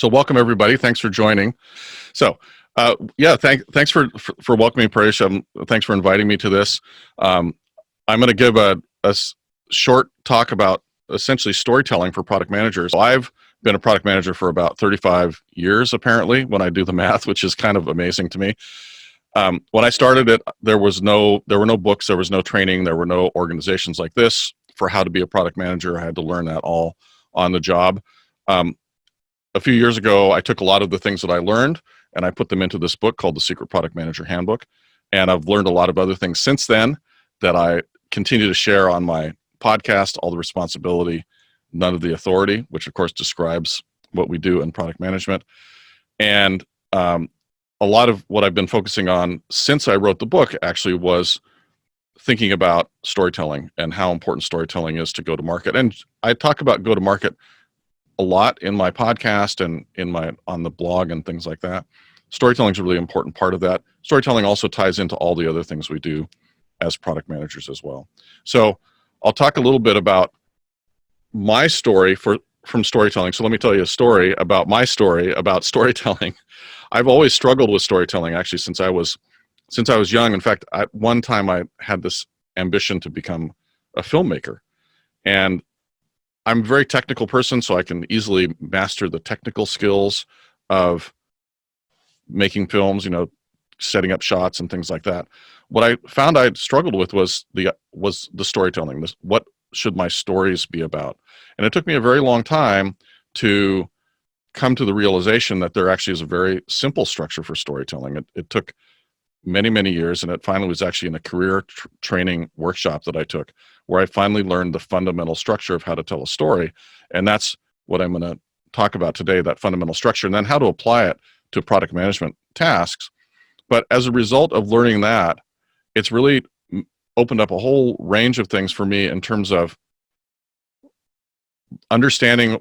So welcome everybody. Thanks for joining. So yeah, thanks for welcoming, Paresh. Thanks for inviting me to this. I'm going to give a short talk about essentially storytelling for product managers. I've been a product manager for about 35 years, apparently, when I do the math, which is kind of amazing to me. When I started it, there were no books, there was no training, there were no organizations like this for how to be a product manager. I had to learn that all on the job. A few years ago, I took a lot of the things that I learned and I put them into this book called The Secret Product Manager Handbook. And I've learned a lot of other things since then that I continue to share on my podcast, All the Responsibility, None of the Authority, which of course describes what we do in product management. And a lot of what I've been focusing on since I wrote the book actually was thinking about storytelling and how important storytelling is to go to market. And I talk about go to market a lot in my podcast and on the blog and things like that. Storytelling is a really important part of that. Storytelling also ties into all the other things we do as product managers as well. So I'll talk a little bit about my story from storytelling. So let me tell you a story about my story about storytelling. I've always struggled with storytelling actually since I was young. In fact, at one time I had this ambition to become a filmmaker. And I'm a very technical person, so I can easily master the technical skills of making films, setting up shots and things like that. What I found I struggled with was the storytelling. What should my stories be about? And it took me a very long time to come to the realization that there actually is a very simple structure for storytelling. It took many, many years, and it finally was actually in a career training workshop that I took, where I finally learned the fundamental structure of how to tell a story. And that's what I'm going to talk about today, that fundamental structure, and then how to apply it to product management tasks. But as a result of learning that, it's really opened up a whole range of things for me in terms of understanding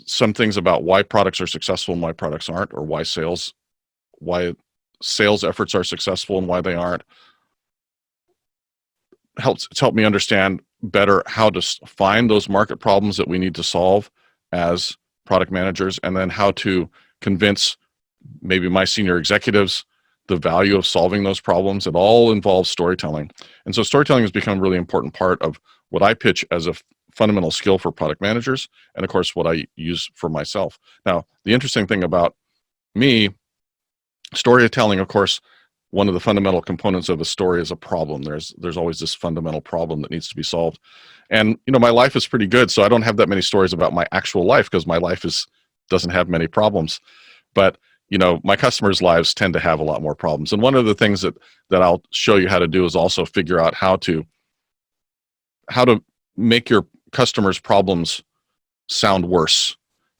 some things about why products are successful and why products aren't, or why sales efforts are successful and why they aren't. It's helped me understand better how to find those market problems that we need to solve as product managers, and then how to convince maybe my senior executives the value of solving those problems. It all involves storytelling. And so storytelling has become a really important part of what I pitch as a fundamental skill for product managers, and of course what I use for myself. Now, the interesting thing about me, storytelling, of course, one of the fundamental components of a story is a problem. There's always this fundamental problem that needs to be solved. And my life is pretty good, so I don't have that many stories about my actual life because my life doesn't have many problems. But my customers' lives tend to have a lot more problems. And one of the things that I'll show you how to do is also figure out how to make your customers' problems sound worse,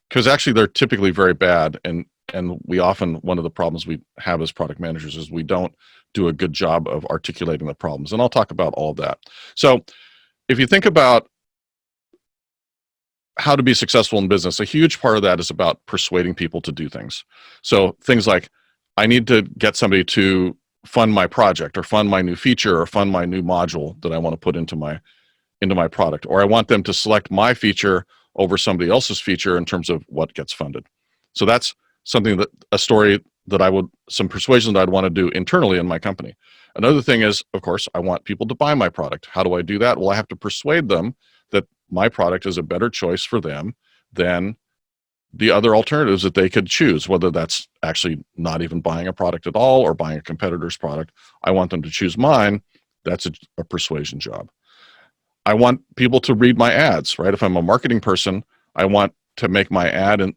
because actually they're typically very bad. And one of the problems we have as product managers is we don't do a good job of articulating the problems. And I'll talk about all of that. So if you think about how to be successful in business, a huge part of that is about persuading people to do things. So things like, I need to get somebody to fund my project, or fund my new feature, or fund my new module that I want to put into my product, or I want them to select my feature over somebody else's feature in terms of what gets funded. So that's something some persuasion that I'd want to do internally in my company. Another thing is, of course, I want people to buy my product. How do I do that? Well, I have to persuade them that my product is a better choice for them than the other alternatives that they could choose, whether that's actually not even buying a product at all or buying a competitor's product. I want them to choose mine. That's a persuasion job. I want people to read my ads, right? If I'm a marketing person, I want to make my ad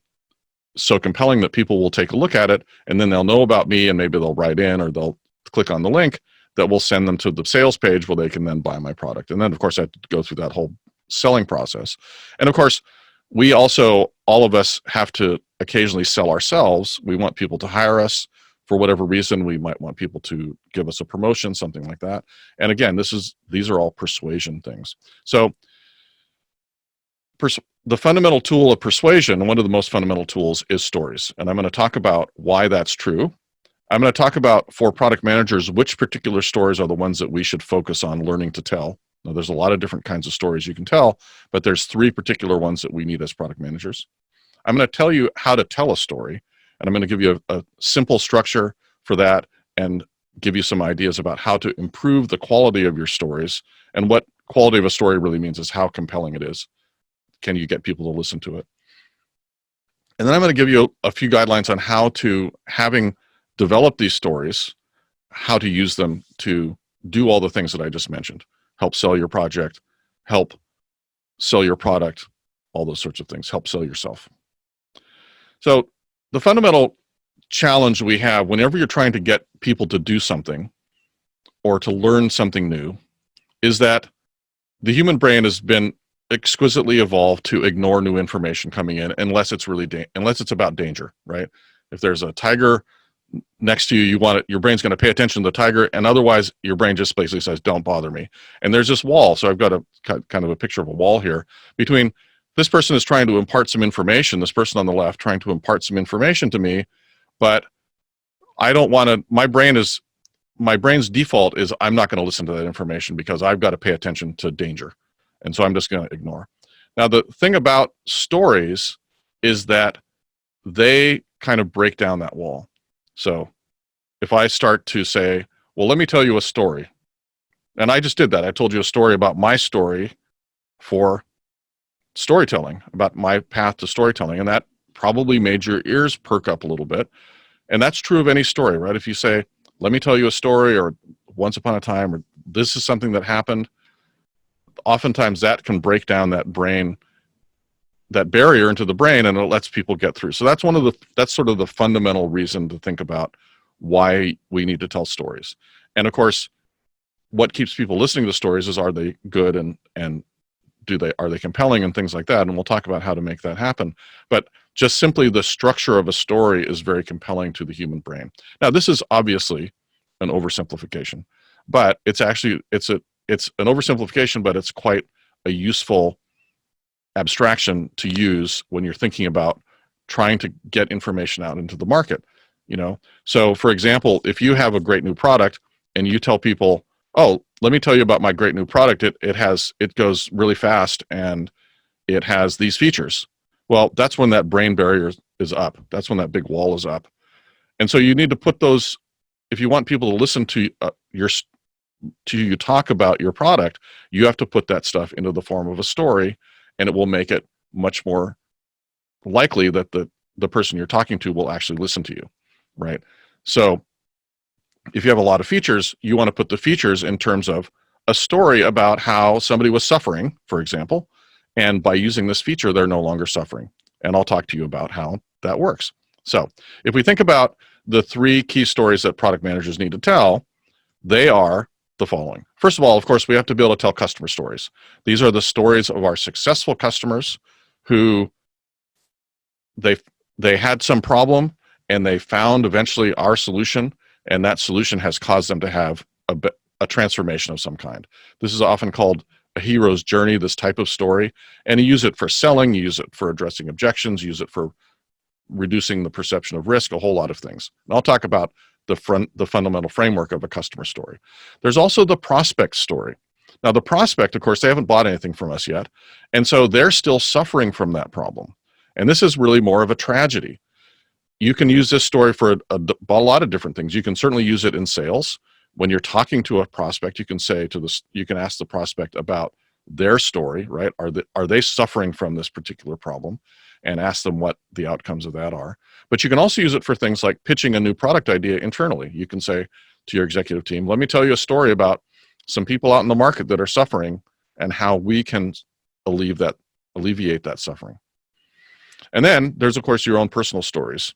so compelling that people will take a look at it, and then they'll know about me, and maybe they'll write in or they'll click on the link that will send them to the sales page where they can then buy my product. And then, of course, I have to go through that whole selling process. And of course, all of us have to occasionally sell ourselves. We want people to hire us for whatever reason. We might want people to give us a promotion, something like that. And again, these are all persuasion things. So the fundamental tool of persuasion, one of the most fundamental tools, is stories. And I'm going to talk about why that's true. I'm going to talk about, for product managers, which particular stories are the ones that we should focus on learning to tell. Now, there's a lot of different kinds of stories you can tell, but there's 3 particular ones that we need as product managers. I'm going to tell you how to tell a story, and I'm going to give you a simple structure for that and give you some ideas about how to improve the quality of your stories. And what quality of a story really means is how compelling it is. Can you get people to listen to it? And then I'm going to give you a few guidelines on how to, having developed these stories, how to use them to do all the things that I just mentioned. Help sell your project, help sell your product, all those sorts of things, help sell yourself. So the fundamental challenge we have whenever you're trying to get people to do something or to learn something new is that the human brain has been exquisitely evolved to ignore new information coming in unless it's really unless it's about danger, right? If there's a tiger next to you, you want it, your brain's going to pay attention to the tiger, and otherwise your brain just basically says, don't bother me. And there's this wall. So I've got a kind of a picture of a wall here between this person is trying to impart some information, this person on the left trying to impart some information to me, but I don't want to, my brain's default is I'm not going to listen to that information because I've got to pay attention to danger. And so I'm just going to ignore. Now, the thing about stories is that they kind of break down that wall. So if I start to say, well, let me tell you a story. And I just did that. I told you a story about my story for storytelling, about my path to storytelling. And that probably made your ears perk up a little bit. And that's true of any story, right? If you say, let me tell you a story, or once upon a time, or this is something that happened, oftentimes that can break down that brain, that barrier into the brain, and it lets people get through. So that's that's sort of the fundamental reason to think about why we need to tell stories. And of course, what keeps people listening to stories is, are they good, and are they compelling, and things like that. And we'll talk about how to make that happen. But just simply the structure of a story is very compelling to the human brain. Now, this is obviously an oversimplification, but it's actually, it's an oversimplification, but it's quite a useful abstraction to use when you're thinking about trying to get information out into the market. So for example, if you have a great new product and you tell people, oh, let me tell you about my great new product, it goes really fast and it has these features. Well, that's when that brain barrier is up. That's when that big wall is up. And so you need to put those, if you want people to listen to you talk about your product, you have to put that stuff into the form of a story, and it will make it much more likely that the person you're talking to will actually listen to you, right? So if you have a lot of features, you want to put the features in terms of a story about how somebody was suffering, for example, and by using this feature, they're no longer suffering. And I'll talk to you about how that works. So if we think about the 3 key stories that product managers need to tell, they are the following. First of all, of course, we have to be able to tell customer stories. These are the stories of our successful customers who they had some problem and they found eventually our solution, and that solution has caused them to have a transformation of some kind. This is often called a hero's journey, this type of story, and you use it for selling, you use it for addressing objections, you use it for reducing the perception of risk, a whole lot of things. And I'll talk about the fundamental framework of a customer story. There's also the prospect story. Now, the prospect, of course, they haven't bought anything from us yet, and so they're still suffering from that problem. And this is really more of a tragedy. You can use this story for a lot of different things. You can certainly use it in sales. When you're talking to a prospect, you can ask the prospect about their story, right? Are they suffering from this particular problem, and ask them what the outcomes of that are. But you can also use it for things like pitching a new product idea internally. You can say to your executive team, let me tell you a story about some people out in the market that are suffering and how we can alleviate that suffering. And then there's, of course, your own personal stories.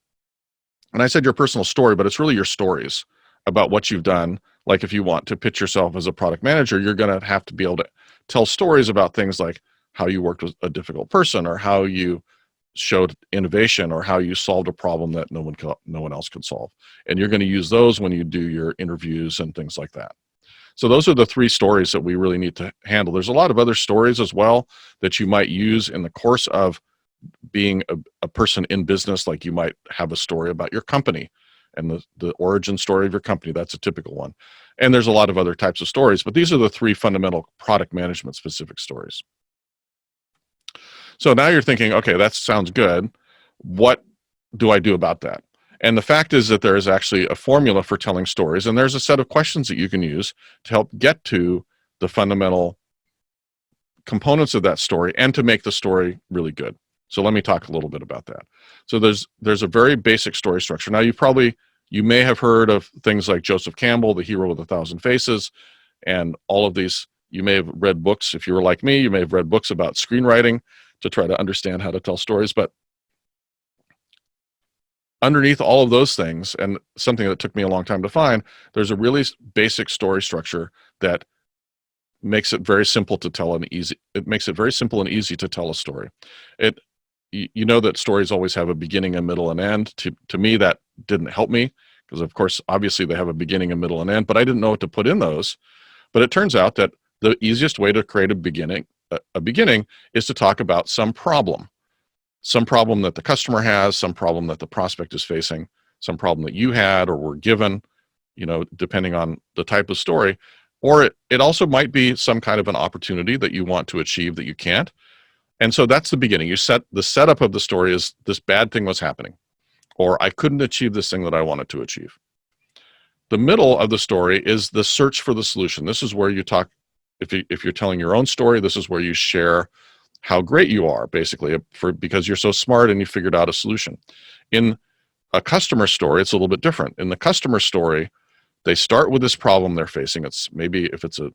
And I said your personal story, but it's really your stories about what you've done. Like if you want to pitch yourself as a product manager, you're going to have to be able to tell stories about things like how you worked with a difficult person, or how you showed innovation, or how you solved a problem that no one else could solve. And you're going to use those when you do your interviews and things like that. So those are the 3 stories that we really need to handle. There's a lot of other stories as well that you might use in the course of being a person in business. Like you might have a story about your company and the origin story of your company. That's a typical one. And there's a lot of other types of stories, but these are the 3 fundamental product management specific stories. So now you're thinking, okay, that sounds good, what do I do about that? And the fact is that there is actually a formula for telling stories, and there's a set of questions that you can use to help get to the fundamental components of that story and to make the story really good. So let me talk a little bit about that. So there's a very basic story structure. Now you may have heard of things like Joseph Campbell, The Hero with a Thousand Faces, and all of these. You may have read books. If you were like me, you may have read books about screenwriting to try to understand how to tell stories. But underneath all of those things, and something that took me a long time to find, there's a really basic story structure that makes it very simple to tell it makes it very simple and easy to tell a story. You know that stories always have a beginning, a middle, and end. To me, that didn't help me, because of course, obviously they have a beginning, a middle, and end, but I didn't know what to put in those. But it turns out that the easiest way to create a beginning is to talk about some problem that the customer has, some problem that the prospect is facing, some problem that you had or were given, depending on the type of story. Or it also might be some kind of an opportunity that you want to achieve that you can't. And so that's the beginning. The setup of the story is this bad thing was happening, or I couldn't achieve this thing that I wanted to achieve. The middle of the story is the search for the solution. This is where you talk, if you're telling your own story, this is where you share how great you are, basically, because you're so smart and you figured out a solution. In a customer story, it's a little bit different. In the customer story, they start with this problem they're facing. It's maybe if it's a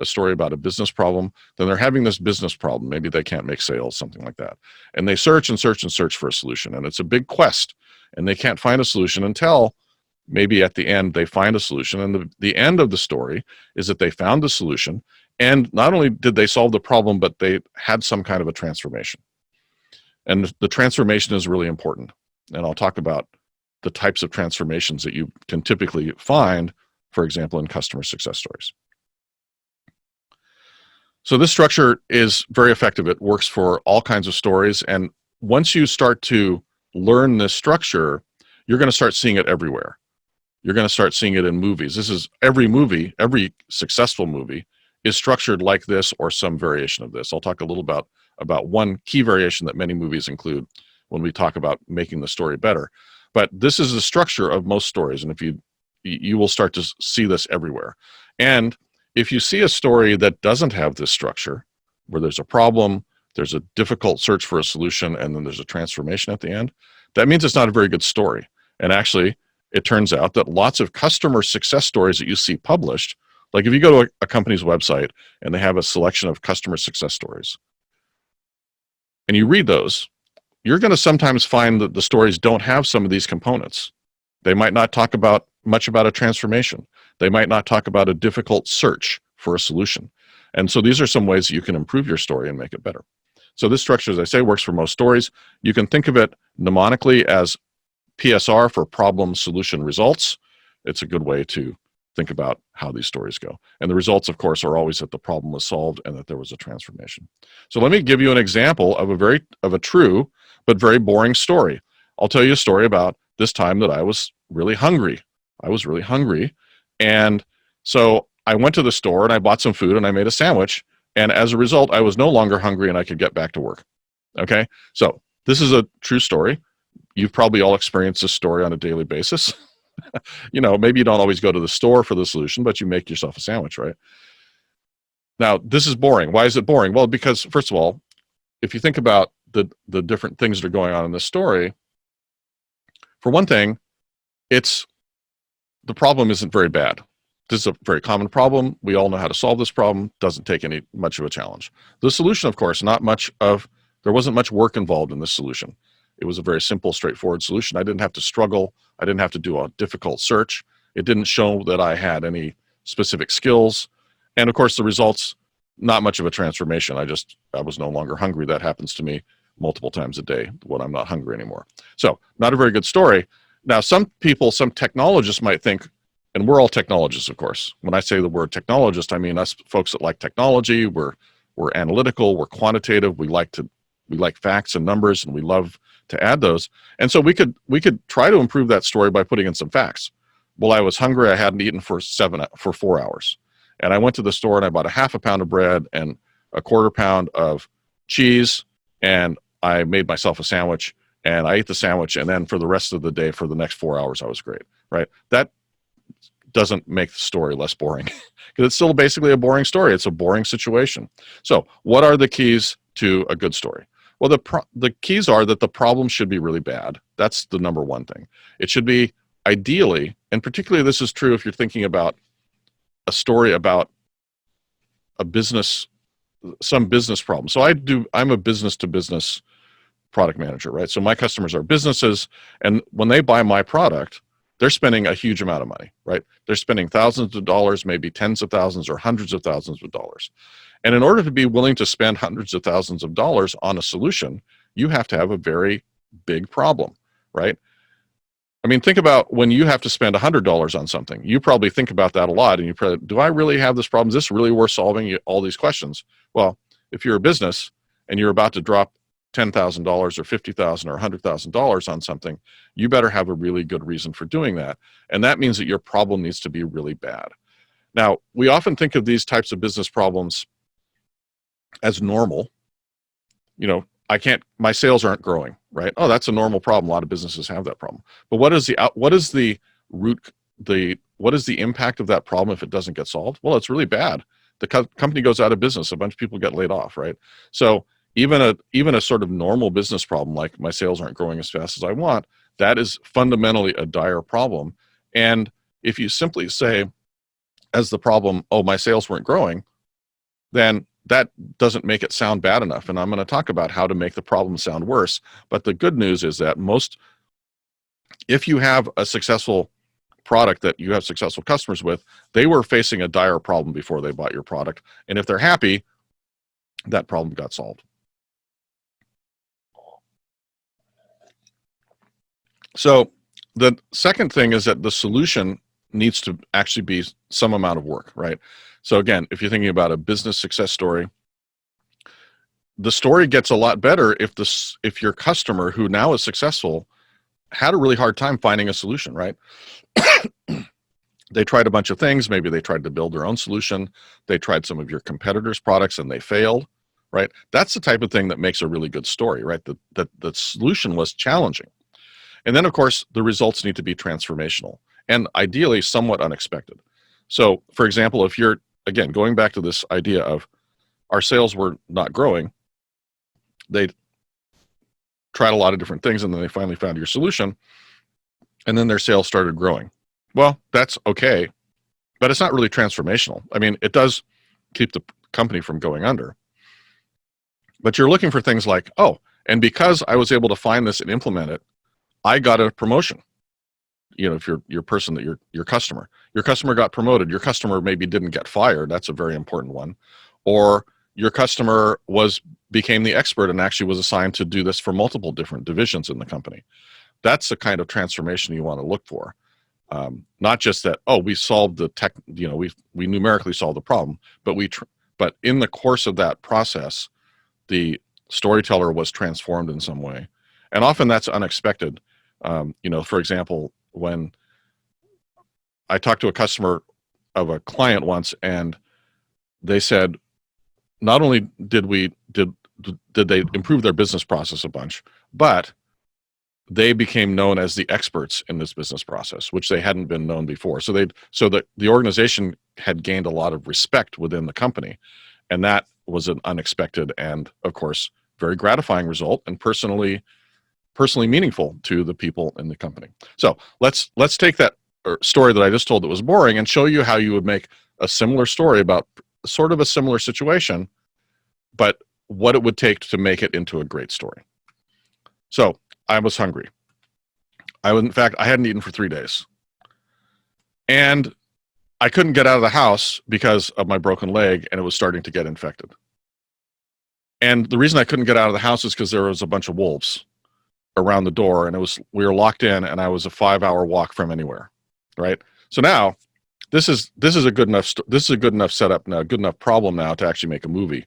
story about a business problem, then they're having this business problem. Maybe they can't make sales, something like that. And they search and search and search for a solution. And it's a big quest. And they can't find a solution until maybe at the end they find a solution. And the end of the story is that they found the solution. And not only did they solve the problem, but they had some kind of a transformation. And the transformation is really important. And I'll talk about the types of transformations that you can typically find, for example, in customer success stories. So this structure is very effective. It works for all kinds of stories. And once you start to learn this structure, you're going to start seeing it everywhere. You're going to start seeing it in movies. Every successful movie is structured like this or some variation of this. I'll talk a little about one key variation that many movies include when we talk about making the story better. But this is the structure of most stories, and if you will start to see this everywhere. And if you see a story that doesn't have this structure, where there's a problem, there's a difficult search for a solution, and then there's a transformation at the end, that means it's not a very good story. And actually, it turns out that lots of customer success stories that you see published, like if you go to a company's website and they have a selection of customer success stories, and you read those, you're going to sometimes find that the stories don't have some of these components. They might not talk much about a transformation. They might not talk about a difficult search for a solution. And so these are some ways that you can improve your story and make it better. So this structure, as I say, works for most stories. You can think of it mnemonically as PSR, for problem, solution, results. It's a good way to think about how these stories go. And the results, of course, are always that the problem was solved and that there was a transformation. So let me give you an example of a true but very boring story. I'll tell you a story about this time that I was really hungry. And so I went to the store and I bought some food and I made a sandwich. And as a result, I was no longer hungry and I could get back to work. Okay, so this is a true story. You've probably all experienced this story on a daily basis. Maybe you don't always go to the store for the solution, but you make yourself a sandwich, right? Now, this is boring. Why is it boring? Well, because first of all, if you think about the different things that are going on in this story, for one thing, the problem isn't very bad. This is a very common problem. We all know how to solve this problem. Doesn't take much of a challenge. The solution, of course, there wasn't much work involved in this solution. It was a very simple, straightforward solution. I didn't have to struggle. I didn't have to do a difficult search. It didn't show that I had any specific skills. And of course, the results, not much of a transformation. I was no longer hungry. That happens to me multiple times a day when I'm not hungry anymore. So not a very good story. Now, some technologists might think, and we're all technologists, of course. When I say the word technologist, I mean us folks that like technology. We're analytical, we're quantitative, we like facts and numbers, and we love to add those. And so we could try to improve that story by putting in some facts. Well, I was hungry, I hadn't eaten for 4 hours. And I went to the store and I bought a half a pound of bread and a quarter pound of cheese and I made myself a sandwich and I ate the sandwich, and then for the rest of the day, for the next 4 hours, I was great, right? That doesn't make the story less boring because it's still basically a boring story. It's a boring situation. So what are the keys to a good story? Well, the keys are that the problem should be really bad. That's the number one thing. It should be ideally, and particularly this is true if you're thinking about a story about a business, some business problem. So I'm a business to business product manager, right? So my customers are businesses, and when they buy my product, they're spending a huge amount of money, right? They're spending thousands of dollars, maybe tens of thousands or hundreds of thousands of dollars. And in order to be willing to spend hundreds of thousands of dollars on a solution, you have to have a very big problem, right? I mean, think about when you have to spend $100 on something. You probably think about that a lot, and you probably, do I really have this problem? Is this really worth solving? All these questions. Well, if you're a business and you're about to drop $10,000 or $50,000 or $100,000 on something, you better have a really good reason for doing that. And that means that your problem needs to be really bad. Now, we often think of these types of business problems as normal. You know, my sales aren't growing, right? Oh, that's a normal problem. A lot of businesses have that problem. But what is the impact of that problem if it doesn't get solved? Well, it's really bad. The company goes out of business. A bunch of people get laid off, right? So even a sort of normal business problem, like my sales aren't growing as fast as I want, that is fundamentally a dire problem. And if you simply say as the problem, oh, my sales weren't growing, then that doesn't make it sound bad enough. And I'm going to talk about how to make the problem sound worse. But the good news is that if you have a successful product that you have successful customers with, they were facing a dire problem before they bought your product. And if they're happy, that problem got solved. So the second thing is that the solution needs to actually be some amount of work, right? So again, if you're thinking about a business success story, the story gets a lot better if your customer, who now is successful, had a really hard time finding a solution, right? They tried a bunch of things. Maybe they tried to build their own solution. They tried some of your competitors' products and they failed, right? That's the type of thing that makes a really good story, right? The solution was challenging. And then, of course, the results need to be transformational and ideally somewhat unexpected. So, for example, if you're, again, going back to this idea of our sales were not growing, they tried a lot of different things and then they finally found your solution and then their sales started growing. Well, that's okay, but it's not really transformational. I mean, it does keep the company from going under. But you're looking for things like, oh, and because I was able to find this and implement it, I got a promotion. You know, if your person that your customer got promoted, your customer maybe didn't get fired. That's a very important one. Or your customer became the expert and actually was assigned to do this for multiple different divisions in the company. That's the kind of transformation you want to look for. Not just that, oh, we solved we numerically solved the problem, but in the course of that process, the storyteller was transformed in some way. And often that's unexpected. For example, when I talked to a customer of a client once, and they said, not only did they improve their business process a bunch, but they became known as the experts in this business process, which they hadn't been known before. So the organization had gained a lot of respect within the company, and that was an unexpected and, of course, very gratifying result and personally meaningful to the people in the company. So let's take that story that I just told that was boring and show you how you would make a similar story about sort of a similar situation, but what it would take to make it into a great story. So I was hungry. In fact, I hadn't eaten for 3 days. And I couldn't get out of the house because of my broken leg, and it was starting to get infected. And the reason I couldn't get out of the house is because there was a bunch of wolves around the door, and we were locked in, and I was a 5-hour walk from anywhere, right? So now this is a good enough setup now, good enough problem now to actually make a movie,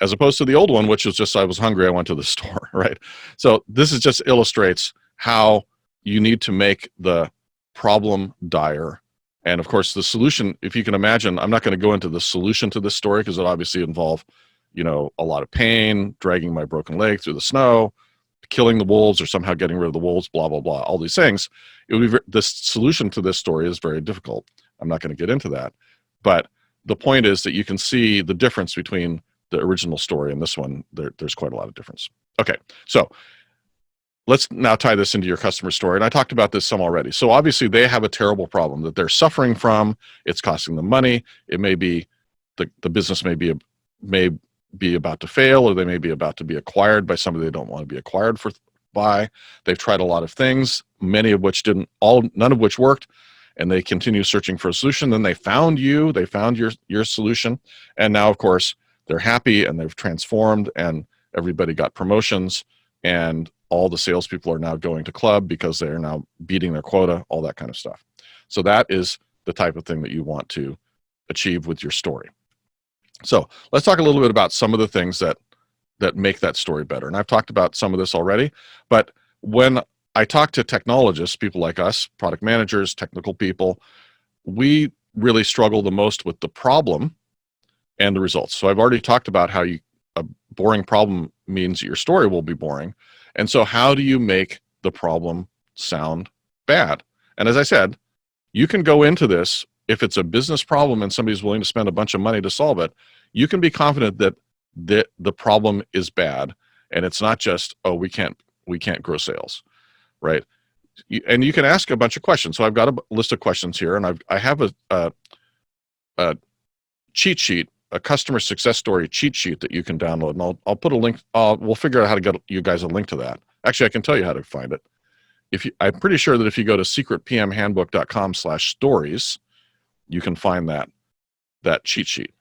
as opposed to the old one, which was just I was hungry, I went to the store, right? So this just illustrates how you need to make the problem dire, and of course the solution. If you can imagine, I'm not going to go into the solution to this story because it obviously involve a lot of pain, dragging my broken leg through the snow, killing the wolves, or somehow getting rid of the wolves, blah, blah, blah, all these things. It would be this solution to this story is very difficult. I'm not going to get into that. But the point is that you can see the difference between the original story and this one. There's quite a lot of difference. Okay, so let's now tie this into your customer story. And I talked about this some already. So obviously they have a terrible problem that they're suffering from. It's costing them money. It may be the business may be about to fail, or they may be about to be acquired by somebody they don't want to be acquired by. They've tried a lot of things, many of which none of which worked, and they continue searching for a solution. Then they found you, they found your solution, and now of course they're happy and they've transformed, and everybody got promotions, and all the salespeople are now going to club because they are now beating their quota, all that kind of stuff. So that is the type of thing that you want to achieve with your story. So let's talk a little bit about some of the things that make that story better. And I've talked about some of this already, but when I talk to technologists, people like us, product managers, technical people, we really struggle the most with the problem and the results. So I've already talked about how a boring problem means your story will be boring. And so how do you make the problem sound bad? And as I said, you can go into this, if it's a business problem and somebody's willing to spend a bunch of money to solve it, you can be confident that the problem is bad, and it's not just, oh, we can't grow sales, right? And you can ask a bunch of questions. So I've got a list of questions here, and I have a cheat sheet, a customer success story cheat sheet that you can download, and I'll put a link. We'll figure out how to get you guys a link to that. Actually, I can tell you how to find it. I'm pretty sure that if you go to secretpmhandbook.com/stories, you can find that cheat sheet.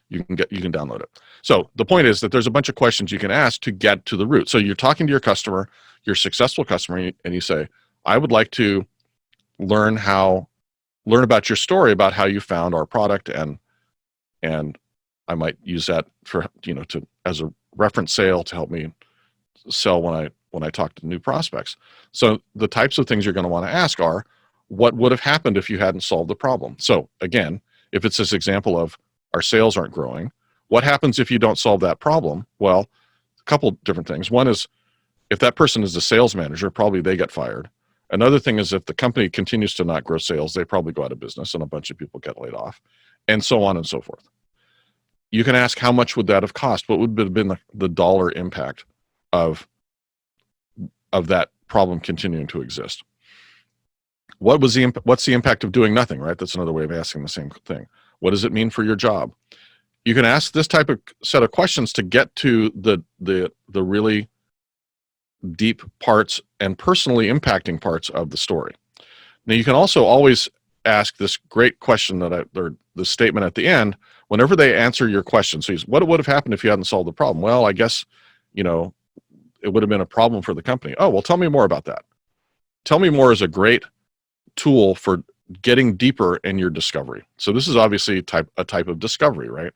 You can download it. So the point is that there's a bunch of questions you can ask to get to the root. So you're talking to your customer, your successful customer, and you say, I would like to learn about your story about how you found our product, and I might use that for as a reference sale to help me sell when I talk to new prospects. So the types of things you're going to want to ask are, what would have happened if you hadn't solved the problem? So again, if it's this example of our sales aren't growing, what happens if you don't solve that problem? Well, a couple different things. One is, if that person is the sales manager, probably they get fired. Another thing is, if the company continues to not grow sales, they probably go out of business and a bunch of people get laid off, and so on and so forth. You can ask, how much would that have cost? What would have been the dollar impact of that problem continuing to exist? What's the impact of doing nothing, right? That's another way of asking the same thing. What does it mean for your job? You can ask this type of set of questions to get to the really deep parts and personally impacting parts of the story. Now, you can also always ask this great question or the statement at the end whenever they answer your question. So what would have happened if you hadn't solved the problem? Well, I guess, it would have been a problem for the company. Oh, well, tell me more about that. Tell me more is a great tool for getting deeper in your discovery. So this is obviously a type of discovery, right?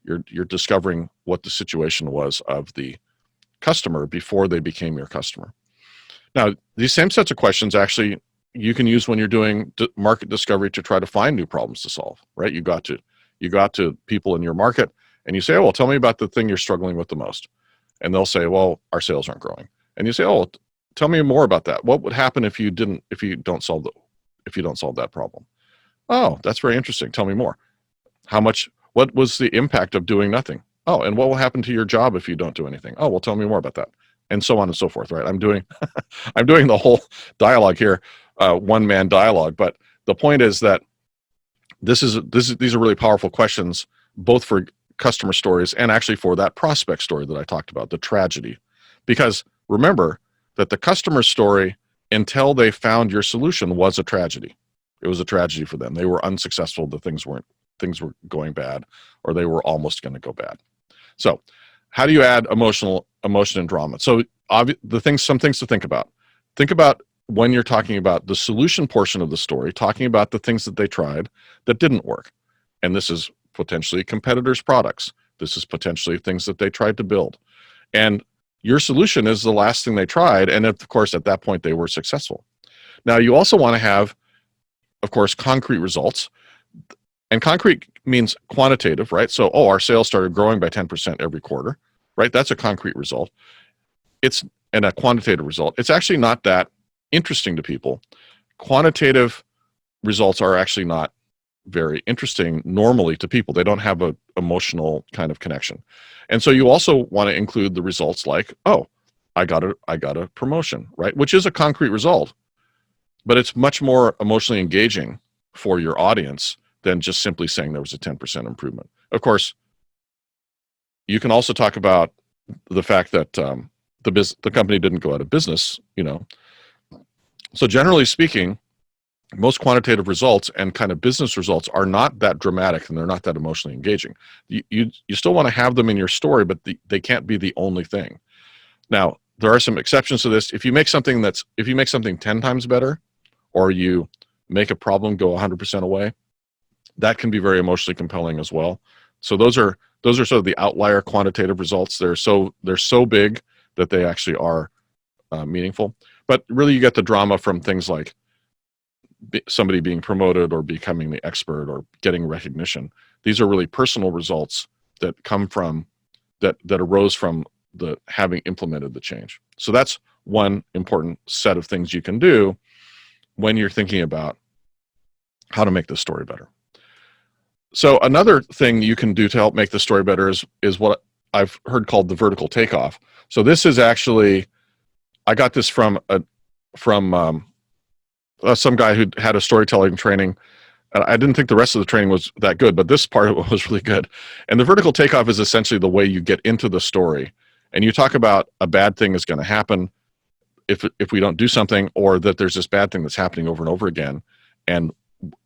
You're discovering what the situation was of the customer before they became your customer. Now, these same sets of questions actually you can use when you're doing market discovery to try to find new problems to solve, right? You got to people in your market and you say, oh, well, tell me about the thing you're struggling with the most. And they'll say, well, our sales aren't growing. And you say, oh, tell me more about that. What would happen if you don't solve that problem? Oh, that's very interesting. Tell me more. What was the impact of doing nothing? Oh, and what will happen to your job if you don't do anything? Oh, well, tell me more about that. And so on and so forth, right? I'm doing the whole dialogue here, one-man dialogue. But the point is that these are really powerful questions, both for customer stories and actually for that prospect story that I talked about, the tragedy. Because remember that the customer story, until they found your solution, was a tragedy. It was a tragedy for them. They were unsuccessful. Things were going bad, or they were almost going to go bad. So how do you add emotion and drama? So some things to think about. Think about when you're talking about the solution portion of the story, talking about the things that they tried that didn't work. And this is potentially competitors' products. This is potentially things that they tried to build. And your solution is the last thing they tried. And of course, at that point, they were successful. Now, you also want to have, of course, concrete results. And concrete means quantitative, right? So, oh, our sales started growing by 10% every quarter, right? That's a concrete result. It's and a quantitative result. It's actually not that interesting to people. Quantitative results are actually not very interesting normally to people. They don't have a emotional kind of connection. And so you also want to include the results like, oh, I got a promotion, right? Which is a concrete result, but it's much more emotionally engaging for your audience than just simply saying there was a 10% improvement. Of course, you can also talk about the fact that the company didn't go out of business, So generally speaking, most quantitative results and kind of business results are not that dramatic, and they're not that emotionally engaging. You still want to have them in your story, but they can't be the only thing. Now, there are some exceptions to this. If you make something 10 times better, or you make a problem go 100% away, that can be very emotionally compelling as well. So those are sort of the outlier quantitative results. They're so big that they actually are meaningful. But really, you get the drama from things like somebody being promoted or becoming the expert or getting recognition. These are really personal results that come from that arose from the having implemented the change. So that's one important set of things you can do when you're thinking about how to make the story better. So another thing you can do to help make the story better is what I've heard called the vertical takeoff. So this is actually, I got this from some guy who had a storytelling training. And I didn't think the rest of the training was that good, but this part of it was really good. And the vertical takeoff is essentially the way you get into the story. And you talk about a bad thing is going to happen if we don't do something, or that there's this bad thing that's happening over and over again. And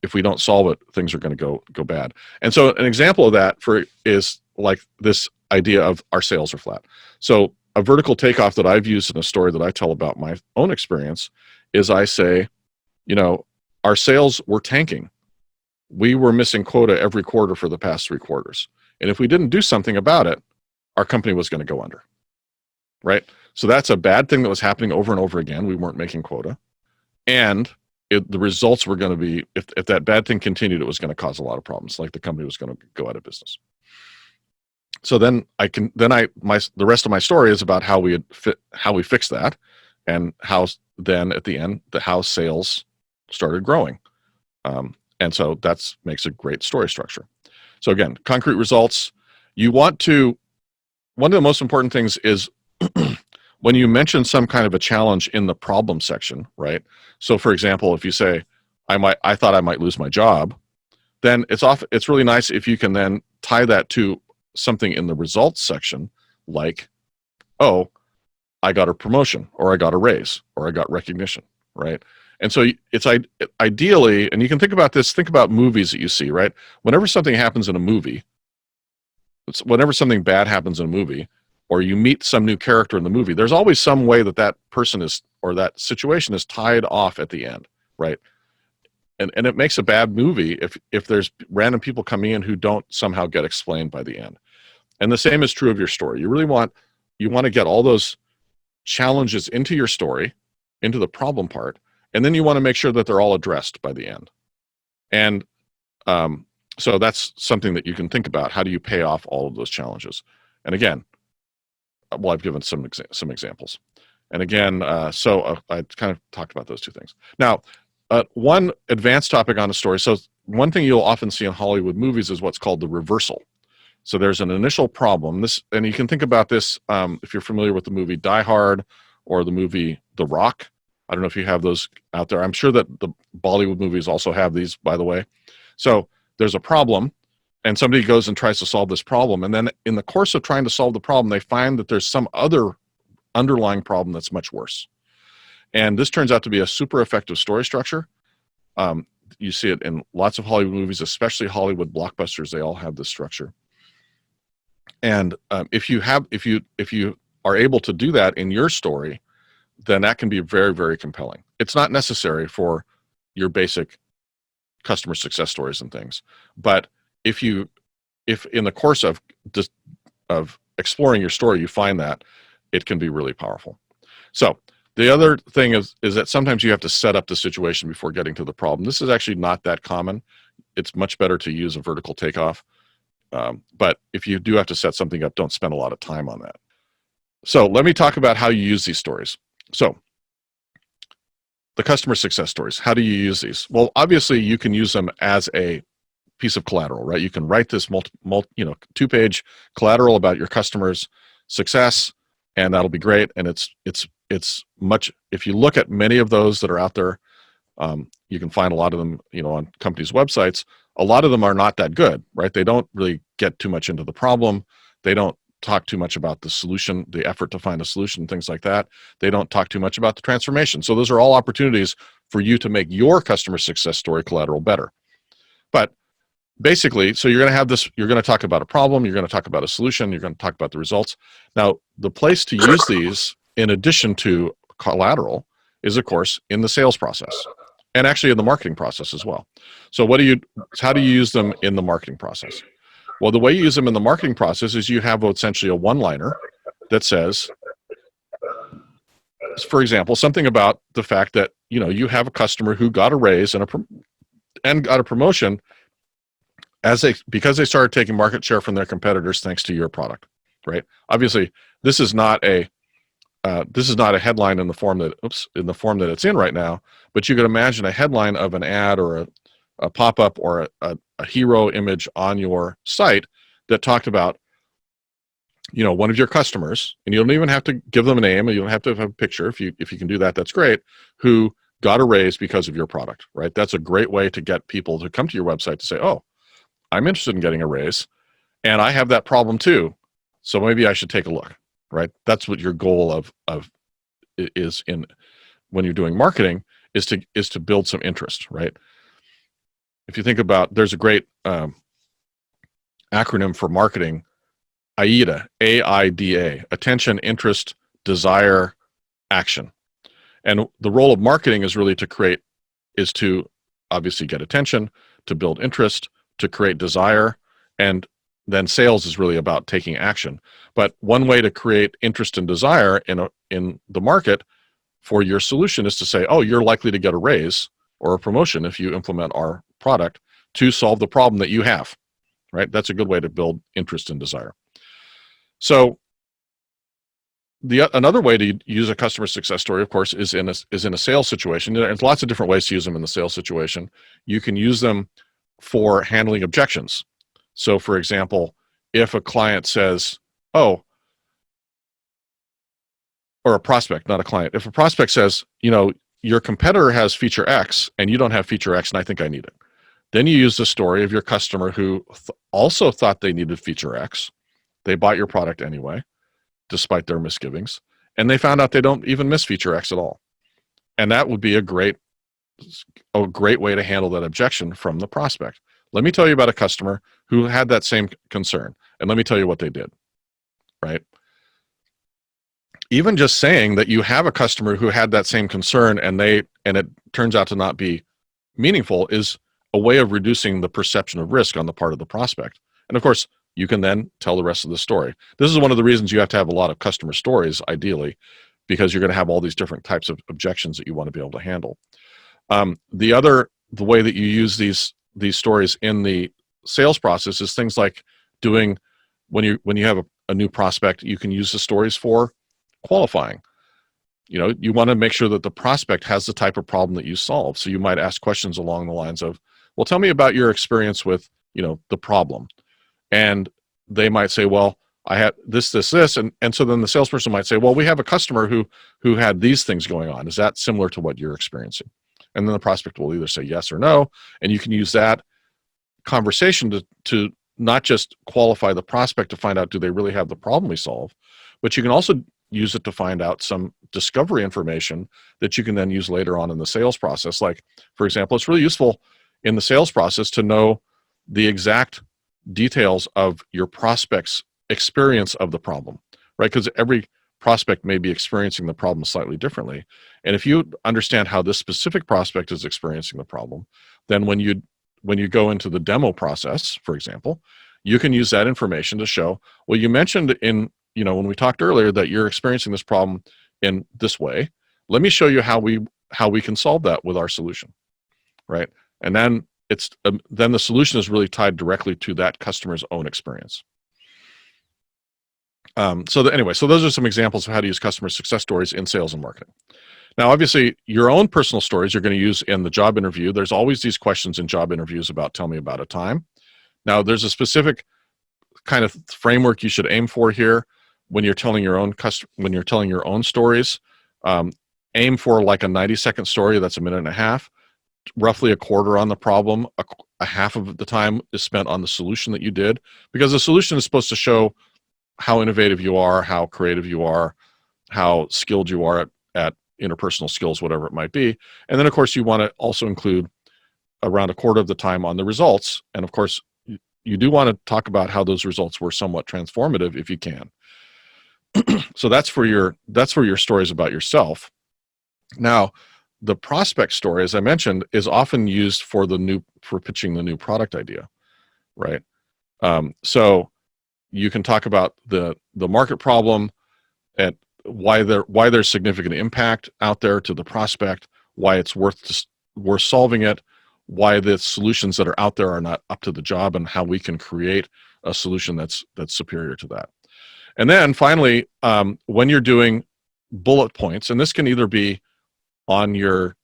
if we don't solve it, things are going to go bad. And so an example of that is like this idea of our sales are flat. So a vertical takeoff that I've used in a story that I tell about my own experience is I say, our sales were tanking. We were missing quota every quarter for the past 3 quarters. And if we didn't do something about it, our company was going to go under, right? So that's a bad thing that was happening over and over again. We weren't making quota. And the results were going to be, if that bad thing continued, it was going to cause a lot of problems, like the company was going to go out of business. So then the rest of my story is about how we fixed that, and how then at the end, how sales started growing. And so that makes a great story structure. So again, concrete results. One of the most important things is when you mention some kind of a challenge in the problem section, right? So for example, if you say, I thought I might lose my job, then it's really nice if you can then tie that to something in the results section, like, oh, I got a promotion, or I got a raise, or I got recognition, right? And so it's ideally, and you can think about movies that you see, right? Whenever something happens in a movie, whenever something bad happens in a movie, or you meet some new character in the movie, there's always some way that person is, or that situation is tied off at the end, right? And it makes a bad movie if there's random people coming in who don't somehow get explained by the end. And the same is true of your story. You want to get all those challenges into your story, into the problem part, and then you want to make sure that they're all addressed by the end. And so that's something that you can think about. How do you pay off all of those challenges? And again, well, I've given some examples. And again, so I kind of talked about those two things. Now, one advanced topic on a story. So one thing you'll often see in Hollywood movies is what's called the reversal. So there's an initial problem. And you can think about this if you're familiar with the movie Die Hard or the movie The Rock. I don't know if you have those out there. I'm sure that the Bollywood movies also have these, by the way. So there's a problem, and somebody goes and tries to solve this problem. And then in the course of trying to solve the problem, they find that there's some other underlying problem that's much worse. And this turns out to be a super effective story structure. You see it in lots of Hollywood movies, especially Hollywood blockbusters. They all have this structure. And if you are able to do that in your story, then that can be very, very compelling. It's not necessary for your basic customer success stories and things, but if in the course of exploring your story, you find that it can be really powerful. So the other thing is that sometimes you have to set up the situation before getting to the problem. This is actually not that common. it's much better to use a vertical takeoff. But if you do have to set something up, don't spend a lot of time on that. So let me talk about how you use these stories. So the customer success stories, how do you use these? Well, obviously you can use them as a piece of collateral, right? You can write this 2-page collateral about your customer's success, and that'll be great. And it's much, if you look at many of those that are out there, you can find a lot of them, on companies' websites. A lot of them are not that good, right? They don't really get too much into the problem. They don't talk too much about the solution, the effort to find a solution, things like that. They don't talk too much about the transformation. So those are all opportunities for you to make your customer success story collateral better. But basically, so you're going to have this, you're going to talk about a problem, you're going to talk about a solution, you're going to talk about the results. Now, the place to use these, in addition to collateral, is of course in the sales process, and actually in the marketing process as well. So how do you use them in the marketing process? Well, the way you use them in the marketing process is you have essentially a one-liner that says, for example, something about the fact that, you have a customer who got a raise and got a promotion because they started taking market share from their competitors thanks to your product, right? Obviously, this is not a headline in the form that it's in right now, but you could imagine a headline of an ad or a pop-up or a hero image on your site that talked about, one of your customers, and you don't even have to give them a name, and you don't have to have a picture. If you can do that, that's great, who got a raise because of your product, right? That's a great way to get people to come to your website to say, oh, I'm interested in getting a raise, and I have that problem too, so maybe I should take a look, right? That's what your goal is in when you're doing marketing is to build some interest, right? If you think about, there's a great acronym for marketing, AIDA, AIDA, attention, interest, desire, action. And the role of marketing is really to obviously get attention, to build interest, to create desire, and then sales is really about taking action. But one way to create interest and desire in the market for your solution is to say, oh, you're likely to get a raise or a promotion if you implement our product to solve the problem that you have, right? That's a good way to build interest and desire. So another way to use a customer success story, of course, is in a sales situation. There's lots of different ways to use them in the sales situation. You can use them for handling objections. So for example, if a client says, oh, or a prospect, not a client. If a prospect says, your competitor has feature X and you don't have feature X and I think I need it. Then you use the story of your customer who also thought they needed feature X. They bought your product anyway, despite their misgivings. And they found out they don't even miss feature X at all. And that would be a great way to handle that objection from the prospect. Let me tell you about a customer who had that same concern, and let me tell you what they did, right? Even just saying that you have a customer who had that same concern and it turns out to not be meaningful is a way of reducing the perception of risk on the part of the prospect. And of course, you can then tell the rest of the story. This is one of the reasons you have to have a lot of customer stories, ideally, because you're going to have all these different types of objections that you want to be able to handle. The way that you use these stories in the sales process is things like doing, when you have a new prospect, you can use the stories for qualifying. You want to make sure that the prospect has the type of problem that you solve. So you might ask questions along the lines of, well, tell me about your experience with, the problem. And they might say, well, I had this, and so then the salesperson might say, well, we have a customer who had these things going on. Is that similar to what you're experiencing? And then the prospect will either say yes or no, and you can use that conversation to not just qualify the prospect to find out, do they really have the problem we solve, but you can also use it to find out some discovery information that you can then use later on in the sales process. Like, for example, it's really useful in the sales process to know the exact details of your prospect's experience of the problem, right? Because every prospect may be experiencing the problem slightly differently. And if you understand how this specific prospect is experiencing the problem, then when you go into the demo process, for example, you can use that information to show, well, you mentioned when we talked earlier that you're experiencing this problem in this way. Let me show you how we can solve that with our solution, right? And then then the solution is really tied directly to that customer's own experience. Anyway, so those are some examples of how to use customer success stories in sales and marketing. Now, obviously, your own personal stories you're going to use in the job interview. There's always these questions in job interviews about tell me about a time. Now, there's a specific kind of framework you should aim for here when you're telling your own stories. Aim for like a 90-second story that's a minute and a half. Roughly a quarter on the problem, a half of the time is spent on the solution that you did, because the solution is supposed to show how innovative you are, how creative you are, how skilled you are at interpersonal skills, whatever it might be. And then, of course, you want to also include around a quarter of the time on the results. And, of course, you do want to talk about how those results were somewhat transformative if you can. So that's for your stories about yourself. Now, the prospect story, as I mentioned, is often used for pitching the new product idea, right? So you can talk about the market problem and why there's significant impact out there to the prospect, why it's worth solving it, why the solutions that are out there are not up to the job, and how we can create a solution that's superior to that. And then finally, when you're doing bullet points, and this can either be on your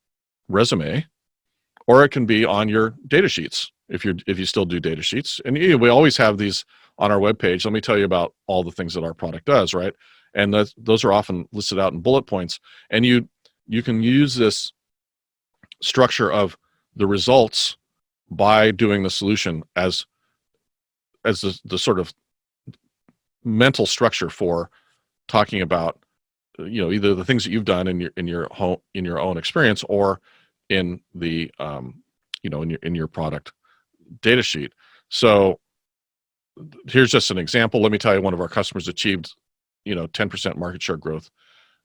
resume or it can be on your data sheets if you still do data sheets. And we always have these on our webpage. Let me tell you about all the things that our product does, right? And those are often listed out in bullet points. And you can use this structure of the results by doing the solution as the sort of mental structure for talking about either the things that you've done in your own experience or in the in your product data sheet. So here's just an example. Let me tell you, one of our customers achieved 10% market share growth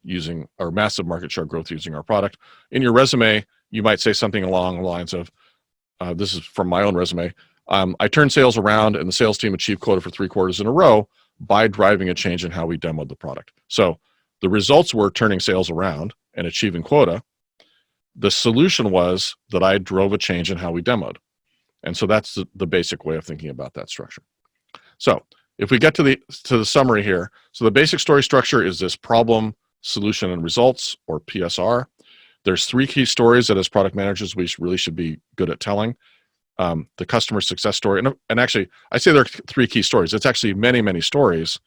massive market share growth using our product. In your resume, you might say something along the lines of, this is from my own resume, I turned sales around and the sales team achieved quota for 3 quarters in a row by driving a change in how we demoed the product. So the results were turning sales around and achieving quota. The solution was that I drove a change in how we demoed. And so that's the basic way of thinking about that structure. So if we get to the summary here, so the basic story structure is this problem, solution, and results, or PSR. There's 3 key stories that as product managers we really should be good at telling. The customer success story, and actually I say there are 3 key stories. It's actually many, many stories,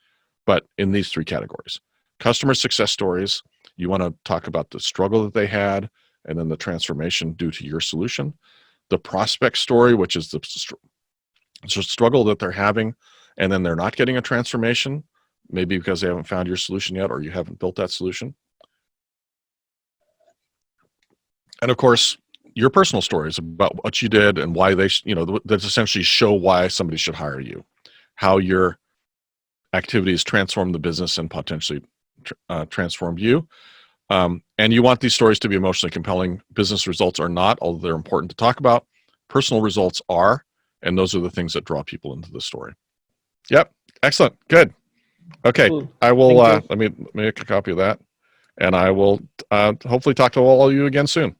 but in these 3 categories. Customer success stories, you want to talk about the struggle that they had and then the transformation due to your solution. The prospect story, which is the struggle that they're having and then they're not getting a transformation, maybe because they haven't found your solution yet or you haven't built that solution. And of course, your personal stories about what you did and why that essentially show why somebody should hire you, how your activities transform the business and potentially transform you. And you want these stories to be emotionally compelling. Business results are not, although they're important to talk about. Personal results are, and those are the things that draw people into the story. Yep. Excellent. Good. Okay. Cool. I will, let me make a copy of that, and I will hopefully talk to all of you again soon.